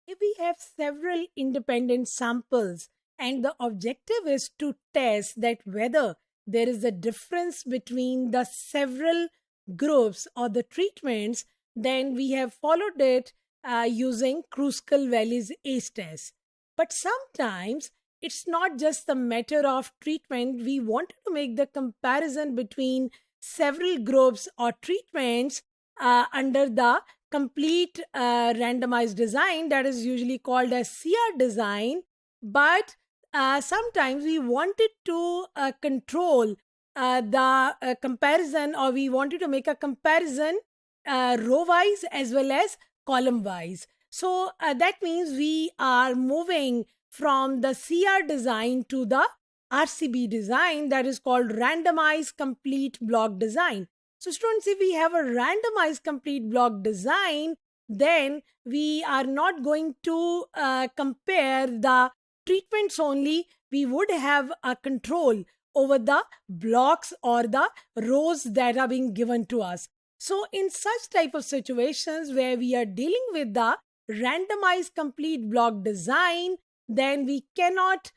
If we have several independent samples and the objective is to test that whether there is a difference between the several groups or the treatments, then we have followed it using Kruskal Wallis ACE test. But sometimes it's not just the matter of treatment. We wanted to make the comparison between several groups or treatments under the complete randomized design, that is usually called as CR design. But sometimes we wanted to control the comparison, or we wanted to make a comparison row wise as well as column wise. So that means we are moving from the CR design to the RCB design, that is called randomized complete block design. So students, if we have a randomized complete block design, then we are not going to compare the treatments only. We would have a control over the blocks or the rows that are being given to us. So in such type of situations where we are dealing with the randomized complete block design, then we cannot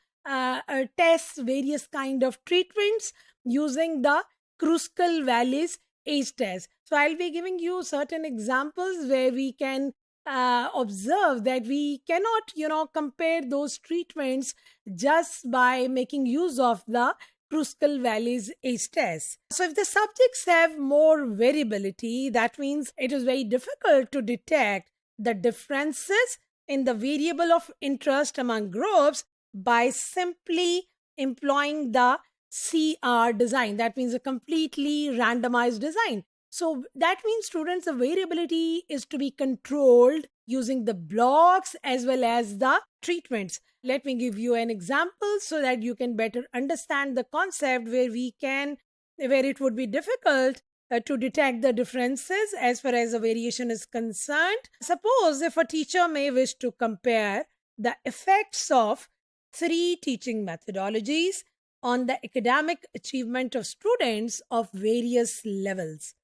test various kind of treatments using the Kruskal Wallis ACE test. So I'll be giving you certain examples where we can observe that we cannot, compare those treatments just by making use of the Kruskal Wallis ACE test. So if the subjects have more variability, that means it is very difficult to detect the differences in the variable of interest among groups by simply employing the CR design. That means a completely randomized design. So that means, students, the variability is to be controlled using the blocks as well as the treatments. Let me give you an example so that you can better understand the concept where it would be difficult to detect the differences as far as the variation is concerned. Suppose if a teacher may wish to compare the effects of 3 teaching methodologies on the academic achievement of students of various levels.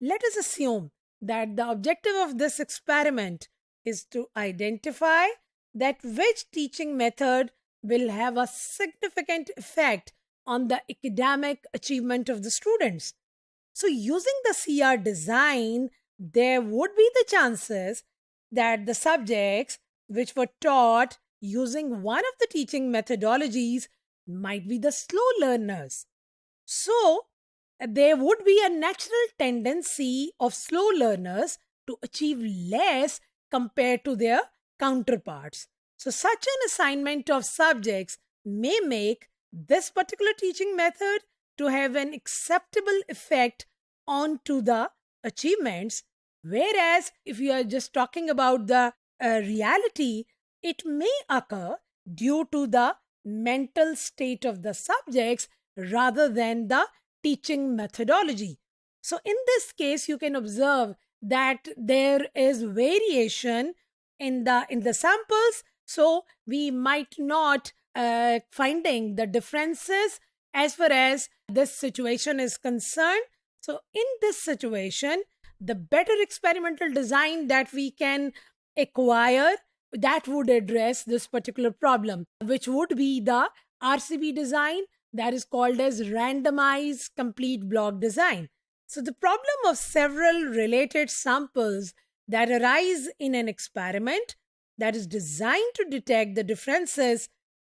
Let us assume that the objective of this experiment is to identify that which teaching method will have a significant effect on the academic achievement of the students. So using the CR design, there would be the chances that the subjects which were taught using one of the teaching methodologies might be the slow learners. So there would be a natural tendency of slow learners to achieve less compared to their counterparts. So such an assignment of subjects may make this particular teaching method to have an acceptable effect onto the achievements, whereas if you are just talking about the reality, it may occur due to the mental state of the subjects rather than the teaching methodology. So in this case, you can observe that there is variation in the samples, so we might not finding the differences as far as this situation is concerned. So in this situation, the better experimental design that we can acquire, that would address this particular problem, which would be the RCB design, that is called as randomized complete block design. So the problem of several related samples that arise in an experiment that is designed to detect the differences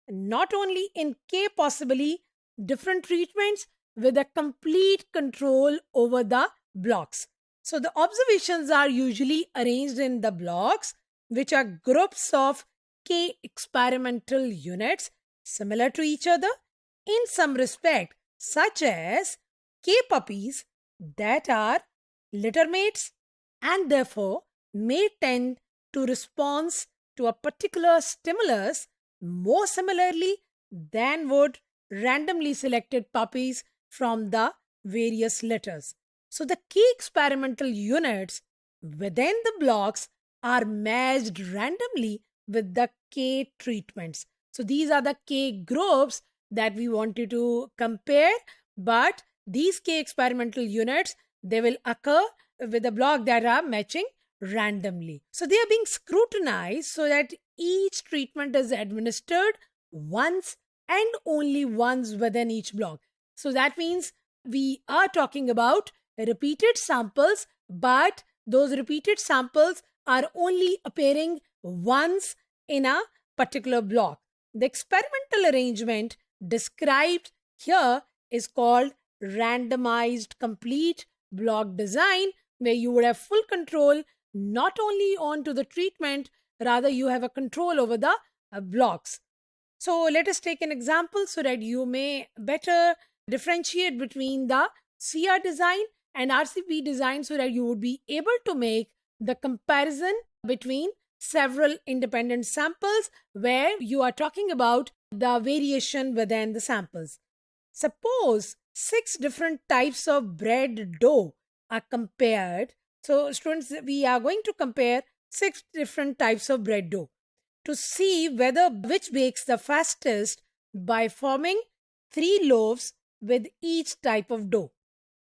not only in K possibly different treatments with a complete control over the blocks. So the observations are usually arranged in the blocks, which are groups of K experimental units similar to each other in some respect, such as K puppies that are littermates and therefore may tend to respond to a particular stimulus more similarly than would randomly selected puppies from the various litters. So the K experimental units within the blocks are matched randomly with the K treatments. So these are the K groups that we wanted to compare, but these K experimental units, they will occur with a block that are matching randomly. So they are being scrutinized so that each treatment is administered once and only once within each block. So that means we are talking about repeated samples, but those repeated samples are only appearing once in a particular block. The experimental arrangement described here is called randomized complete block design, where you would have full control not only onto the treatment, rather you have a control over the blocks. So let us take an example so that you may better differentiate between the CR design and RCB design, so that you would be able to make the comparison between several independent samples where you are talking about the variation within the samples. Suppose 6 different types of bread dough are compared. So students, we are going to compare 6 different types of bread dough to see which bakes the fastest by forming 3 loaves with each type of dough.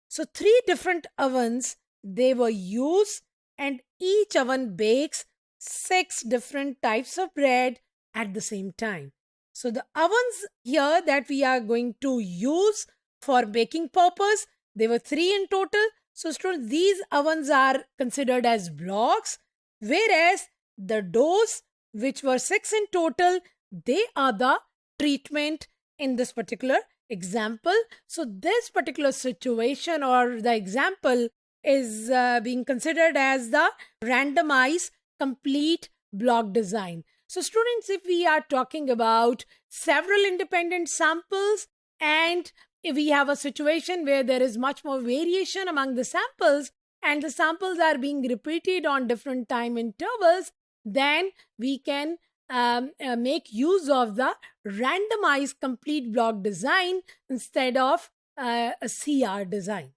So 3 different ovens they were used, and each oven bakes 6 different types of bread at the same time. So the ovens here that we are going to use for baking purpose, they were 3 in total. So students, these ovens are considered as blocks, whereas the doughs, which were 6 in total, they are the treatment in this particular example. So this particular situation or the example is being considered as the randomized complete block design. So students, if we are talking about several independent samples and if we have a situation where there is much more variation among the samples and the samples are being repeated on different time intervals, then we can make use of the randomized complete block design instead of a CR design.